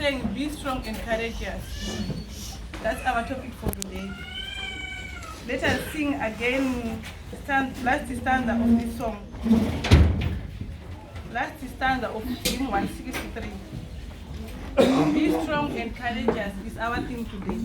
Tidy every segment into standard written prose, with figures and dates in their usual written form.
saying, be strong and courageous. That's our topic for today. Let us sing again last stanza of this song. Last stanza of hymn 163. Be strong and courageous is our theme today.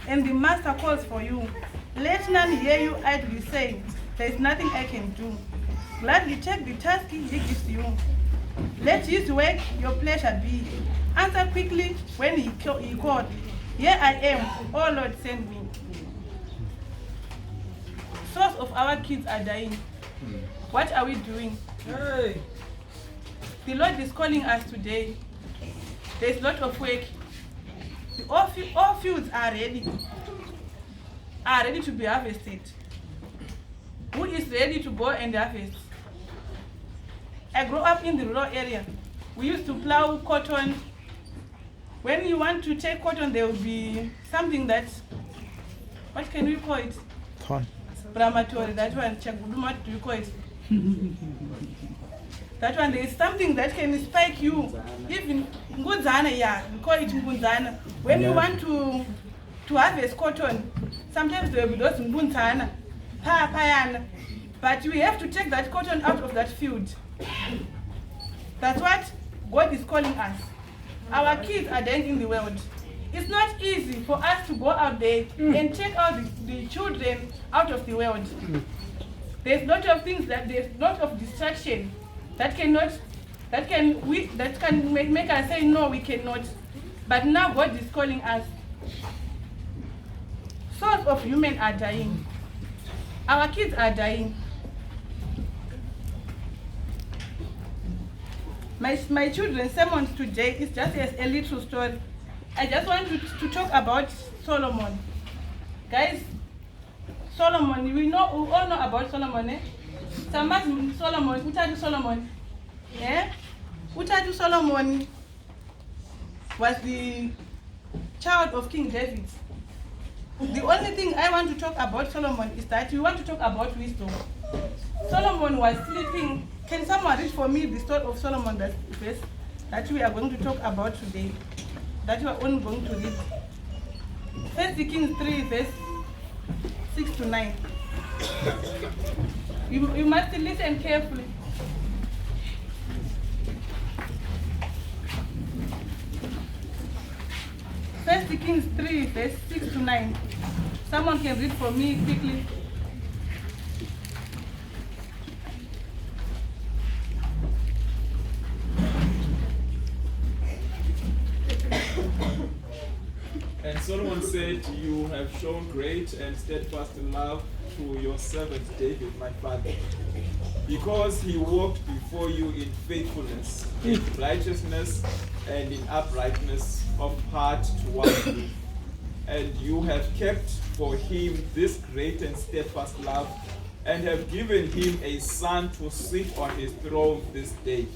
And the master calls for you. Let none hear you idly say, there is nothing I can do. Gladly take the task he gives you. Let his work your pleasure be. Answer quickly when he called. Here I am, oh Lord, send me. Souls of our kids are dying. What are we doing? Hey. The Lord is calling us today. There is a lot of work. All fields are ready to be harvested. Who is ready to go and harvest? I grew up in the rural area. We used to plow cotton. When you want to take cotton, there will be something that, what can we call it? Thorn. Brahmatori, that one, what do you call it? That one, there is something that can spike you. Even ngunzana, yeah, we call it ngunzana. When you want to harvest cotton, sometimes there will be those ngunzana, payana. But we have to take that cotton out of that field. That's what God is calling us. Our kids are dying in the world. It's not easy for us to go out there and take out the children out of the world. There's a lot of things there's a lot of distraction that can make us say no, we cannot. But now God is calling us. Souls of human are dying. Our kids are dying. My children's sermon today is just a little story. I just want to talk about Solomon. Guys, Solomon, we all know about Solomon, eh? Solomon, Utadu Solomon. Yeah? Utadu Solomon was the child of King David. The only thing I want to talk about Solomon is that we want to talk about wisdom. Solomon was sleeping. Can someone read for me the story of Solomon that we are going to talk about today? That we are only going to read. 1 Kings 3, verse 6 to 9. You must listen carefully. First Kings 3, verse 6 to 9. Someone can read for me quickly. And Solomon said, you have shown great and steadfast love to your servant David, my father, because he walked before you in faithfulness, in righteousness, and in uprightness of heart towards you. And you have kept for him this great and steadfast love, and have given him a son to sit on his throne this day.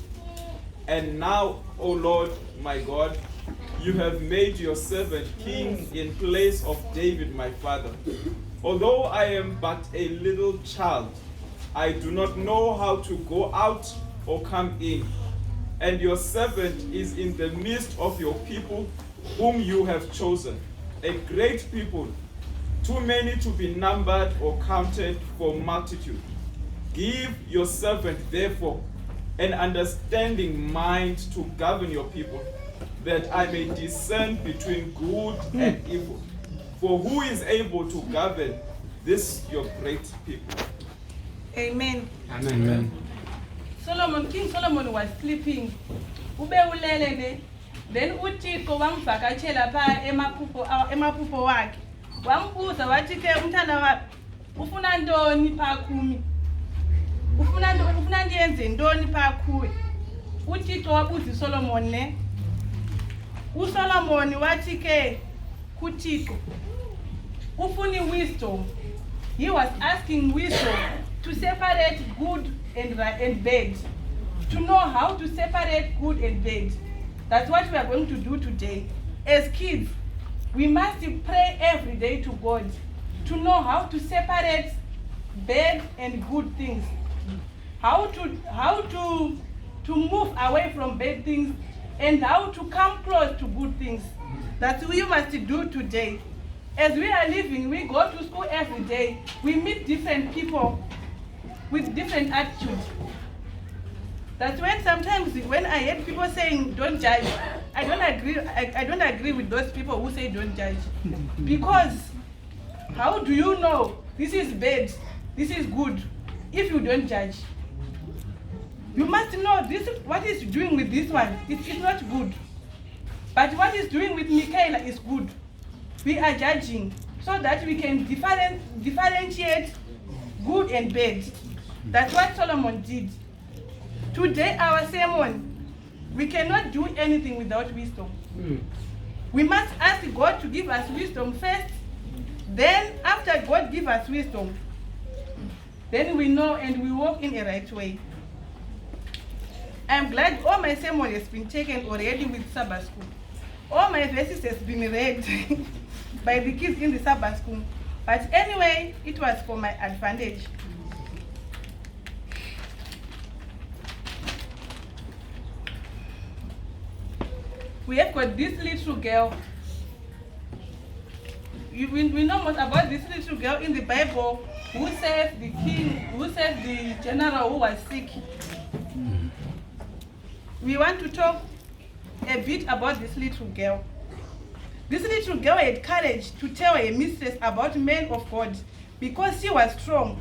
And now, O Lord, my God, you have made your servant king in place of David, my father. Although I am but a little child, I do not know how to go out or come in. And your servant is in the midst of your people, whom you have chosen, a great people, too many to be numbered or counted for multitude. Give your servant, therefore, an understanding mind to govern your people, that I may discern between good and evil. For who is able to govern this your great people? Amen. Amen. King Solomon was sleeping. Ube ulele ne. Then uThixo wamvakatshela pha emaphupho wakhe. Wambuza wathi ke umntana wakhe ufuna ntoni pha kumi? Ufuna ndiyenze ntoni pha kuwe? uThixo wabuza uSolomon ne. uSolomon wathi ke kuThixo ufuni wisdom. He was asking wisdom to separate good and bad. To know how to separate good and bad. That's what we are going to do today. As kids, we must pray every day to God to know how to separate bad and good things. How to move away from bad things and how to come close to good things. That's what we must do today. As we are living, we go to school every day. We meet different people with different attitudes. That's when sometimes when I hear people saying don't judge, I don't agree with those people who say don't judge. Because how do you know this is bad, this is good, if you don't judge? You must know this what is doing with this one, it's not good. But what is doing with Michaela is good. We are judging so that we can differentiate good and bad. That's what Solomon did. Today, our sermon, we cannot do anything without wisdom. We must ask God to give us wisdom first. Then, after God gives us wisdom, then we know and we walk in a right way. I'm glad all my sermon has been taken already with Sabbath school. All my verses has been read by the kids in the Sabbath school. But anyway, it was for my advantage. We have got this little girl. We know much about this little girl in the Bible who saved the king, who saved the general who was sick. We want to talk a bit about this little girl. This little girl had courage to tell her mistress about men of God because she was strong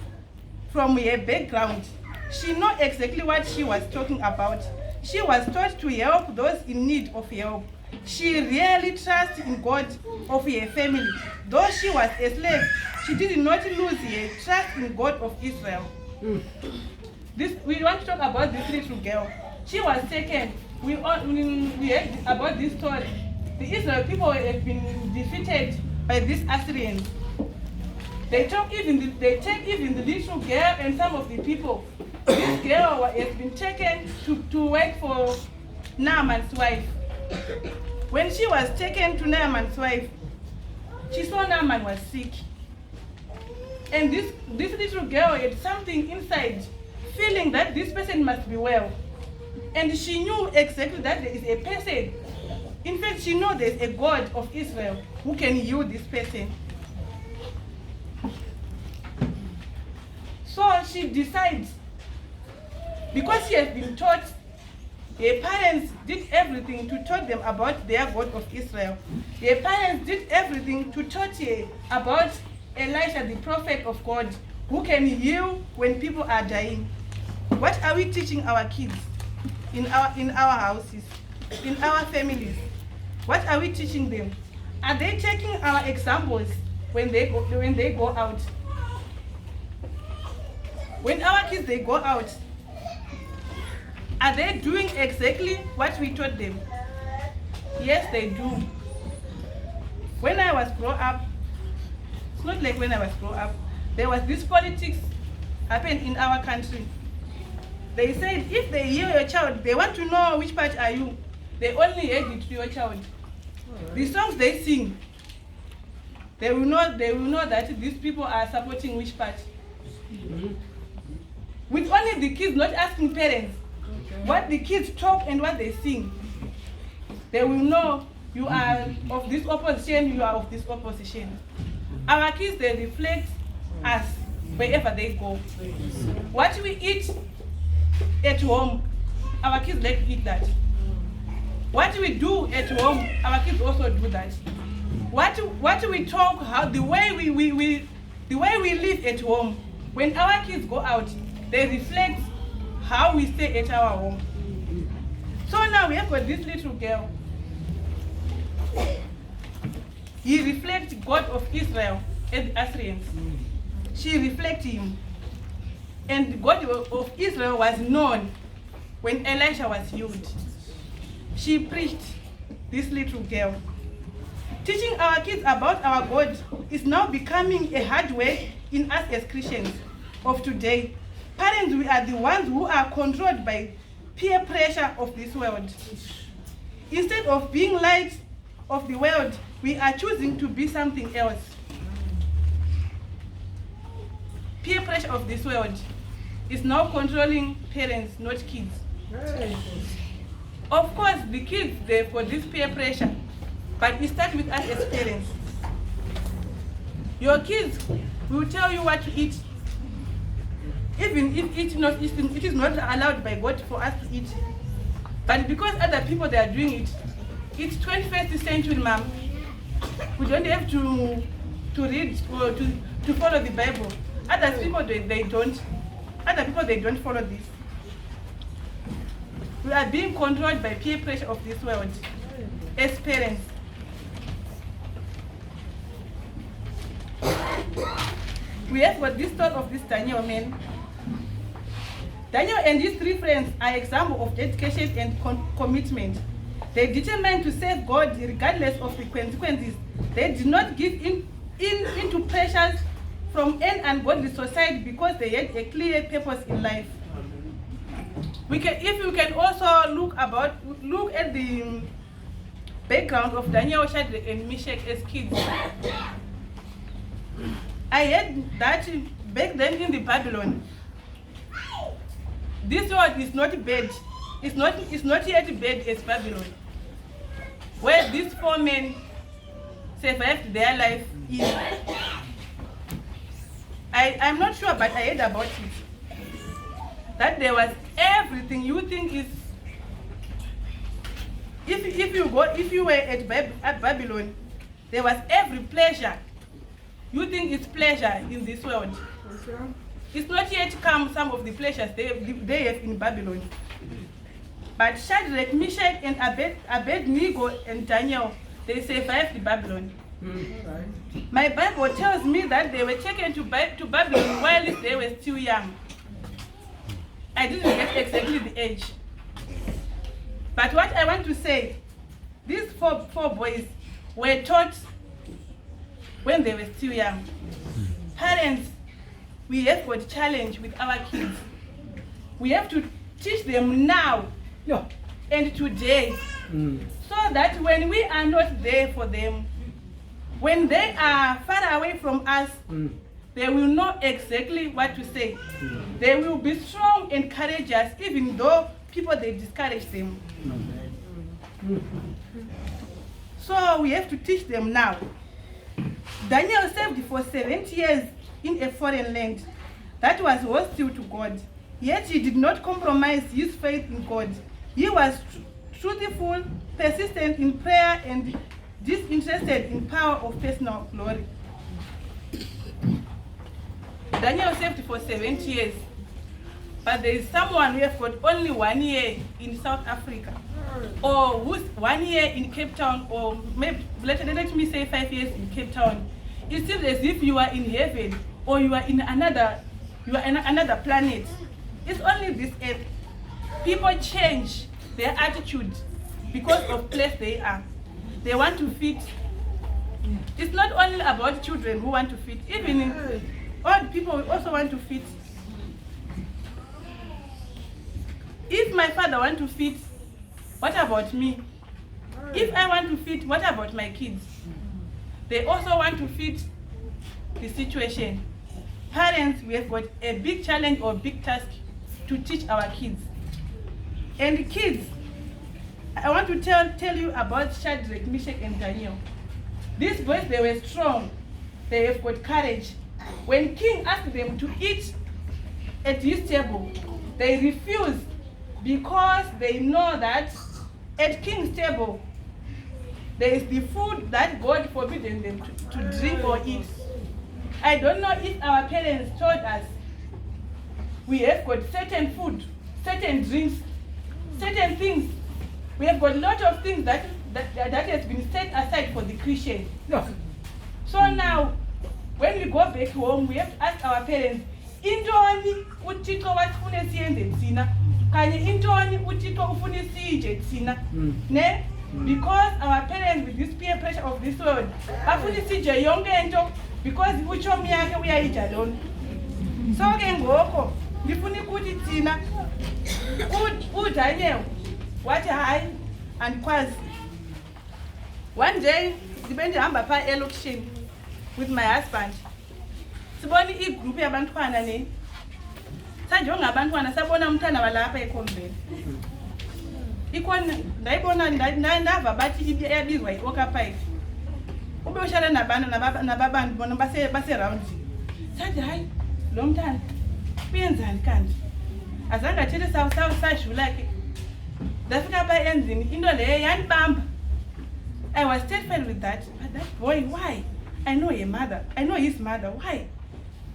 from her background. She knew exactly what she was talking about. She was taught to help those in need of help. She really trusted in God of her family. Though she was a slave, she did not lose her trust in God of Israel. We want to talk about this little girl. She was taken. We heard about this story. The Israel people have been defeated by these Assyrians. They take even the little girl and some of the people. This girl has been taken to work for Naaman's wife. When she was taken to Naaman's wife, she saw Naaman was sick. And this little girl had something inside, feeling that this person must be well. And she knew exactly that there is a person. In fact, she knew there is a God of Israel who can heal this person. So she decides, because she has been taught, her parents did everything to taught them about their God of Israel. Her parents did everything to taught her about Elisha, the prophet of God, who can heal when people are dying. What are we teaching our kids in our houses, in our families? What are we teaching them? Are they taking our examples when they go out? When our kids they go out, are they doing exactly what we taught them? Yes, they do. When I was growing up, it's not like when I was growing up, there was this politics happened in our country. They said if they hear your child, they want to know which part are you. They only hear it to your child. The songs they sing, they will know that these people are supporting which part. With only the kids not asking parents what the kids talk and what they sing, they will know you are of this opposition, you are of this opposition. Our kids, they reflect us wherever they go. What we eat at home, our kids like to eat that. What we do at home, our kids also do that. what we talk, how the way we live at home. When our kids go out, they reflect how we stay at our home. So now we have got this little girl. He reflects God of Israel and the Assyrians. She reflects him. And God of Israel was known when Elisha was healed. She preached, this little girl. Teaching our kids about our God is now becoming a hard work in us as Christians of today. Parents, we are the ones who are controlled by peer pressure of this world. Instead of being light of the world, we are choosing to be something else. Peer pressure of this world is now controlling parents, not kids. Of course, the kids, they've got this peer pressure, but it starts with us as parents. Your kids will tell you what to eat, even if it is not allowed by God for us to eat. But because other people, they are doing it, it's 21st century, ma'am. We don't have to read or to follow the Bible. Other people, they don't. Other people, they don't follow this. We are being controlled by peer pressure of this world as parents. We have got this thought of this Daniel man. Daniel and his 3 friends are examples of dedication and commitment. They determined to serve God regardless of the consequences. They did not give into pressures from an ungodly society because they had a clear purpose in life. If you can also look at the background of Daniel, Shadrach, and Meshach as kids. I heard that back then in the Babylon, this world is not bad. It's not yet bad as Babylon, where these 4 men survived their life in. I'm not sure, but I heard about it. That there was everything you think is. If you were at Babylon, there was every pleasure. You think it's pleasure in this world. It's not yet come some of the pleasures they have in Babylon. But Shadrach, Meshach, and Abednego and Daniel, they survived Babylon. My Bible tells me that they were taken to Babylon while they were still young. I didn't get exactly the age. But what I want to say, these four boys were taught when they were still young. Parents, we have got a challenge with our kids. We have to teach them now and today, so that when we are not there for them, when they are far away from us, they will know exactly what to say. They will be strong and courageous, even though people, they discourage them. So we have to teach them now. Daniel served for 70 years in a foreign land that was hostile to God. Yet he did not compromise his faith in God. He was truthful, persistent in prayer, and disinterested in power of personal glory. Daniel served for 70 years, but there is someone who has got only 1 year in South Africa, or who's 1 year in Cape Town, or maybe let me say 5 years in Cape Town. It seems as if you are in heaven, or you are in another planet. It's only this earth. People change their attitude because of place they are. They want to fit. It's not only about children who want to fit. Even old people also want to fit. If my father wants to fit, what about me? If I want to fit, what about my kids? They also want to fit the situation. Parents, we have got a big challenge or big task to teach our kids. And kids, I want to tell you about Shadrach, Meshach, and Daniel. These boys, they were strong. They have got courage. When king asked them to eat at his table, they refused because they know that at king's table, there is the food that God forbidden them to drink or eat. I don't know if our parents told us we have got certain food, certain drinks, certain things. We have got a lot of things that has been set aside for the Christians. Yeah. So now, when we go back home, we have to ask our parents, intoni uThixo wasifune siyenze thina kanye intoni uThixo ufune sije thina ne because our parents with this peer pressure of this world bafuna sije yonke into because uchomi yakhe uyayija lona. So ke ngoko ngifuna ukuthi thina uDaniel wathi hayi andikwazi. One day ndibe ndihamba pha elokishini with my husband. Sibona igroup yabantwana ne. Sanjonga abantwana sabona umntana walapha ekhomveni. Ikhona ndayibona ndava bathi iyabizwa iOccupy. Ube ushaya nabantu bona base round. Sathi hayi lo mntana uyenzani kanti? Azange athethe sashula ke. Ndafika pha endlini into leyo yanibamba. I was terrified with that. But that boy, why? I know your mother. I know his mother. Why?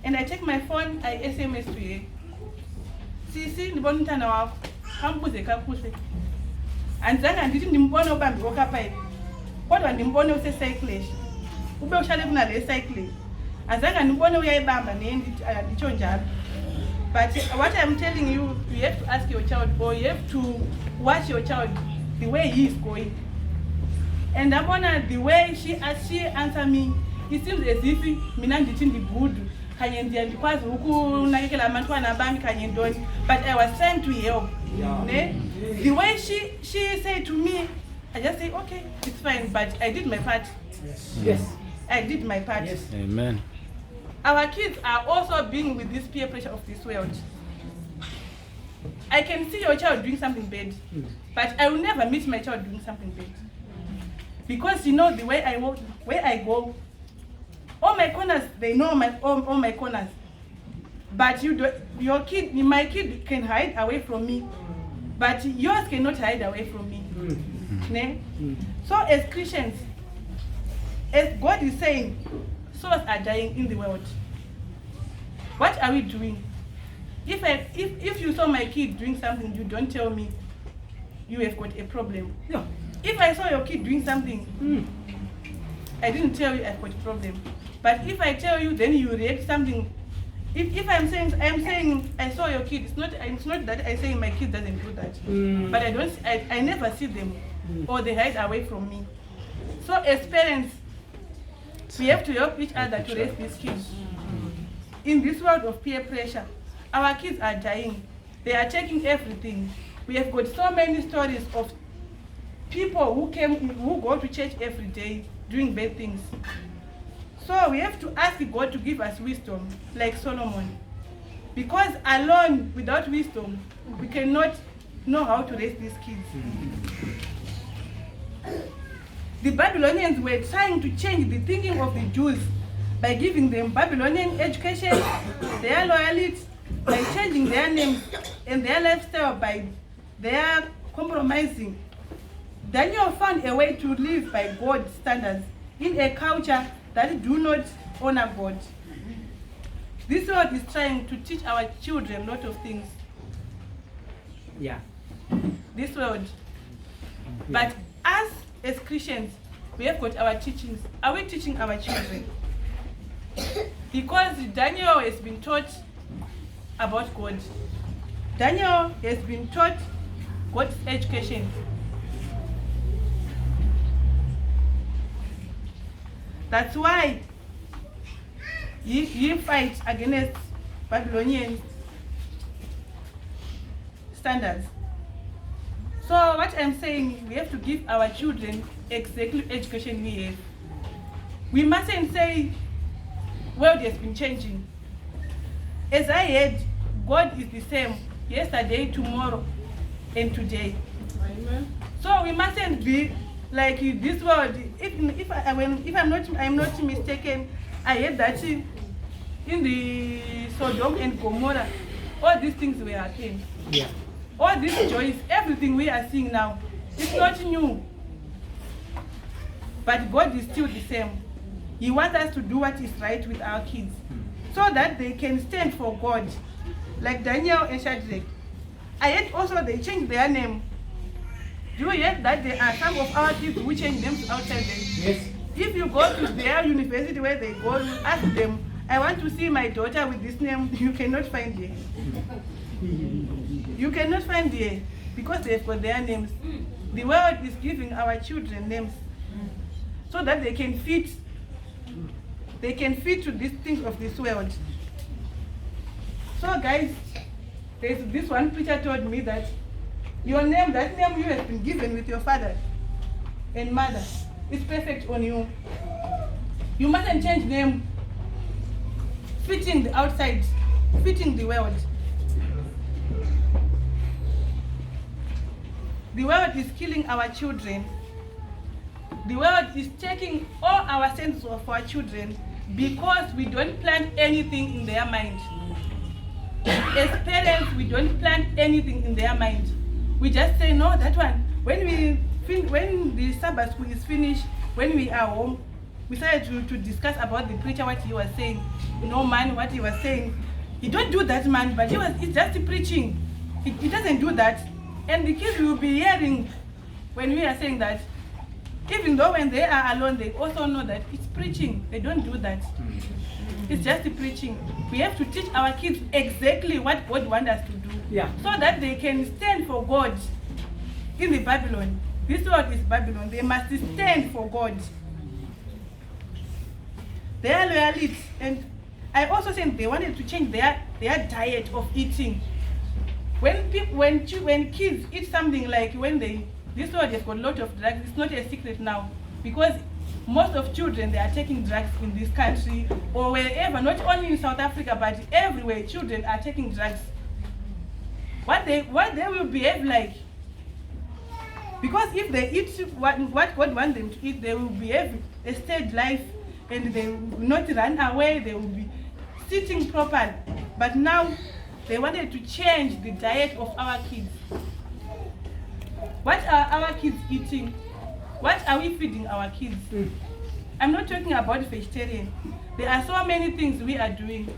And I take my phone, I SMS to her. Sisi, ndibona umntana wakho. Kambuze kakuhle. Andizange ndithi ndimbone ubambi okaphayile. Kodwa ndimbone usecyclish. Ube ushale kunale cycling. Azange ndimbone uyayibamba nditsho njalo. But what I'm telling you, you have to ask your child or you have to watch your child the way he is going. And the way she answer me, it seems as if mina ndithi ndibudu kanye ndiyakwazi ukunakekela abantwana bami kanye ntoni, but I was trying to help. Ne? The way she said to me, I just say okay, it's fine, but I did my part. Yes. I did my part. Yes. Amen. Our kids are also being with this peer pressure of this world. I can see your child doing something bad, but I will never meet my child doing something bad. Because you know the way I walk, where I go, all my corners, they know all my corners. But my kid can hide away from me, but yours cannot hide away from me. Ne? So as Christians, as God is saying, souls are dying in the world. What are we doing? If you saw my kid doing something, you don't tell me you have got a problem. Yeah. If I saw your kid doing something, I didn't tell you I've got a problem. But if I tell you, then you react something. If I'm saying I saw your kid, it's not that I say my kid doesn't do that. But I never see them or they hide away from me. So as parents, we have to help each other to raise these kids. In this world of peer pressure, our kids are dying. They are taking everything. We have got so many stories of people who go to church every day doing bad things. So we have to ask God to give us wisdom, like Solomon. Because alone, without wisdom, we cannot know how to raise these kids. The Babylonians were trying to change the thinking of the Jews by giving them Babylonian education, their loyalty, by changing their names and their lifestyle by their compromising. Daniel found a way to live by God's standards in a culture that do not honor God. This world is trying to teach our children a lot of things. Yeah. This world. But us as Christians, we have got our teachings. Are we teaching our children? Because Daniel has been taught about God. Daniel has been taught God's education. That's why he fights against Babylonian standards. So what I'm saying, we have to give our children exactly education we have. We mustn't say, world has been changing. As I heard, God is the same yesterday, tomorrow, and today. Amen. So we mustn't be like this world. If I'm not mistaken, I heard that in the Sodom and Gomorrah, all these things were happening. Yeah. All these joys, everything we are seeing now, it's not new. but God is still the same. He wants us to do what is right with our kids so that they can stand for God. Like Daniel and Shadrach. I yet also they changed their name. Do you hear that there are some of our kids who change names outside them? Yes. If you go to their university where they go, you ask them, I want to see my daughter with this name, you cannot find it. You cannot find it because they've got their names. The world is giving our children names so that they can fit to these things of this world. So guys, there's this one preacher told me that your name, that name you have been given with your father and mother, is perfect on you. You mustn't change name fitting the outside, fitting the world. The world is killing our children. The world is taking all our sense of our children because we don't plant anything in their mind. As parents, we don't plant anything in their mind. We just say, no, that one. When the Sabbath school is finished, when we are home, we started to discuss about the preacher, what he was saying. No man, what he was saying. He don't do that, man, but it's just preaching. He doesn't do that. And the kids will be hearing when we are saying that. Even though when they are alone, they also know that it's preaching. They don't do that. It's just preaching. We have to teach our kids exactly what God wants us to do. Yeah. So that they can stand for God in the Babylon. This world is Babylon. They must stand for God. They are loyalists. And I also think they wanted to change their diet of eating. When kids eat something like this world has got a lot of drugs, it's not a secret now. Because most of children, they are taking drugs in this country or wherever, not only in South Africa, but everywhere, children are taking drugs. What they will behave like. Because if they eat what God wants them to eat, they will behave a stage life and they will not run away, they will be sitting properly. But now, they wanted to change the diet of our kids. What are our kids eating? What are we feeding our kids? I'm not talking about vegetarian. There are so many things we are doing.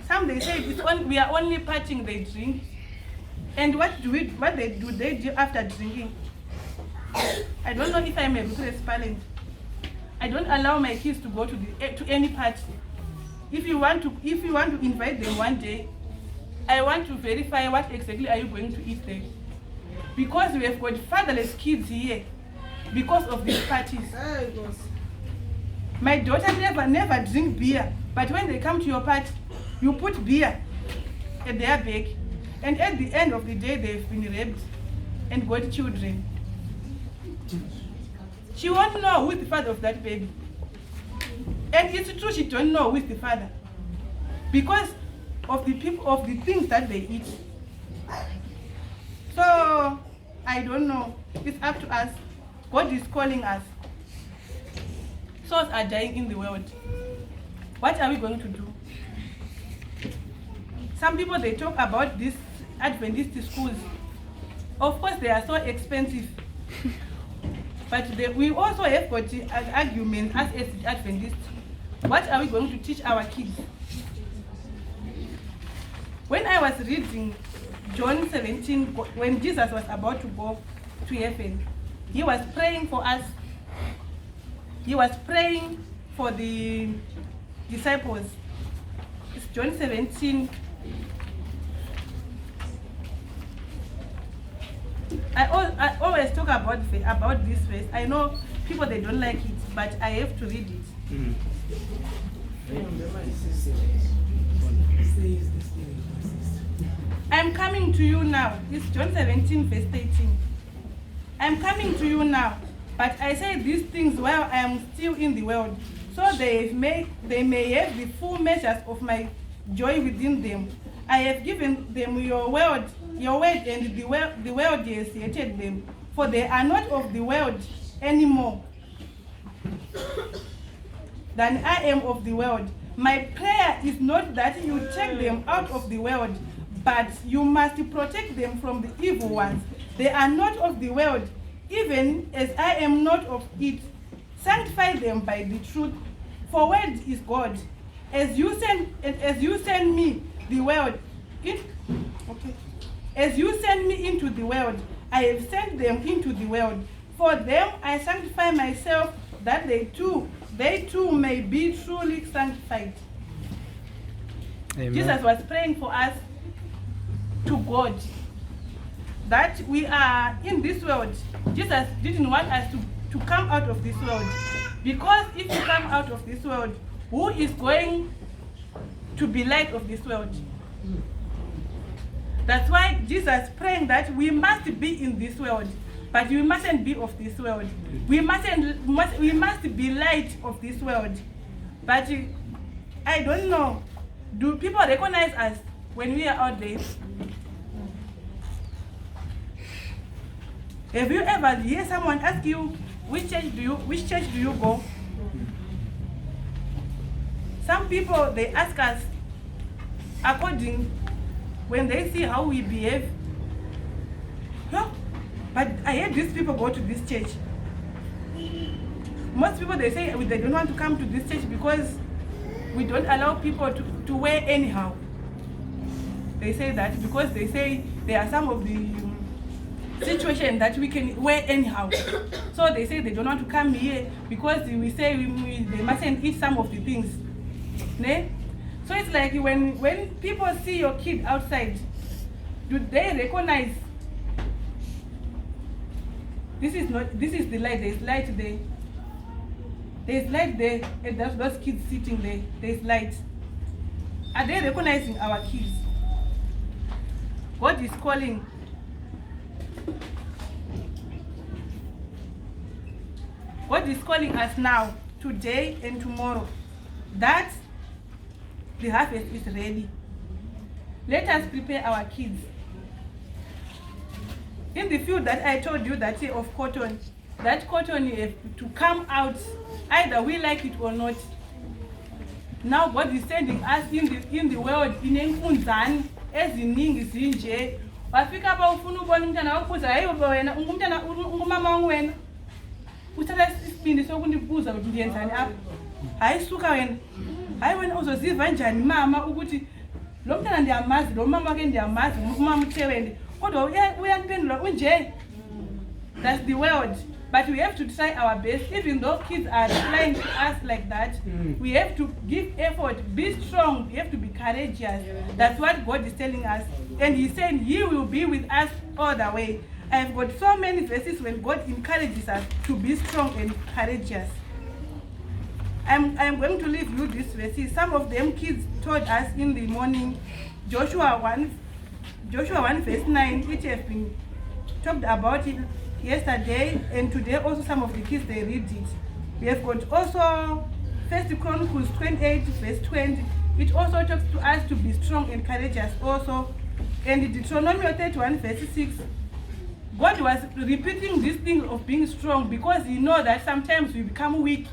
Some they say we are only partying, they drink. And what they do after drinking? I don't know if I'm a Bucharest parent. I don't allow my kids to go to any party. If you want to invite them one day, I want to verify what exactly are you going to eat there. Because we have got fatherless kids here because of these parties. My daughter never drink beer, but when they come to your party, you put beer at their bag, and at the end of the day, they've been raped and got children. She won't know who is the father of that baby. And it's true, she don't know who is the father. Because of the things that they eat. So, I don't know. It's up to us. God is calling us. Souls are dying in the world. What are we going to do? Some people, they talk about these Adventist schools. Of course, they are so expensive. But we also have got an argument as Adventists. What are we going to teach our kids? When I was reading John 17, when Jesus was about to go to heaven, he was praying for us. He was praying for the disciples. It's John 17. I always talk about this verse. I know people, they don't like it, but I have to read it. Mm. I'm coming to you now. It's John 17, verse 18. I'm coming to you now, but I say these things while I am still in the world, so they may have the full measures of my joy within them. I have given them your word, and the world has hated them, for they are not of the world anymore than I am of the world. My prayer is not that you take them out of the world, but you must protect them from the evil ones. They are not of the world, even as I am not of it. Sanctify them by the truth, for word is God. As you send me the world, as you send me into the world, I have sent them into the world. For them I sanctify myself, that they too may be truly sanctified. Amen. Jesus was praying for us to God, that we are in this world. Jesus didn't want us to come out of this world, because if you come out of this world, who is going to be light of this world? That's why Jesus praying that we must be in this world, but we mustn't be of this world. We must be light of this world. But I don't know, do people recognize us when we are out there? Have you ever heard someone ask you, which church do you go? Some people, they ask us according when they see how we behave. Yeah, but I heard these people go to this church. Most people, they say they don't want to come to this church because we don't allow people to wear anyhow. They say that because they say there are some of the situation that we can wear anyhow. So they say they don't want to come here because we say they mustn't eat some of the things. Ne? So it's like when people see your kid outside, do they recognize this is the light, there's light there. There's light there, and there's those kids sitting there, there's light. Are they recognizing our kids? God is calling. God is calling us now, today and tomorrow, that the harvest is ready. Let us prepare our kids. In the field that I told you that of cotton, that cotton is to come out, either we like it or not. Now God is sending us in the world inenkunzani eziningi zinje. Wafika ba ufuna ubona umntana wakho uza hayibo wena ungumntana ungumama wangu wena. Uthatha isibindi sokundibuza ukuthi ngiyenzani apha. Hayi suka wena. Hayi wena uzoziva njani mama ukuthi lo mntana ndiyamazi lo mama wake ndiyamazi umama uthewende. Kodwa uyandiphendula unje. That's the world. But we have to try our best, even though kids are replying to us like that. We have to give effort, be strong, we have to be courageous. That's what God is telling us. And He's saying He will be with us all the way. I've got so many verses when God encourages us to be strong and courageous. I'm going to leave you these verses. Some of them kids told us in the morning. Joshua 1 verse 9, which have been talked about it yesterday, and today also some of the kids, they read it. We have got also 1 Chronicles 28 verse 20, which also talks to us to be strong and courageous also. And Deuteronomy 31 verse 6, God was repeating this thing of being strong because He knows that sometimes we become weak.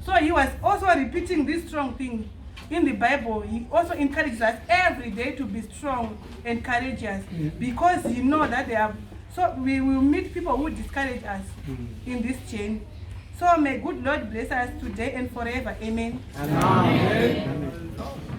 So He was also repeating this strong thing in the Bible. He also encourages us every day to be strong and courageous because He knows that they are. So we will meet people who discourage us in this chain. So may good Lord bless us today and forever. Amen. Amen. Amen.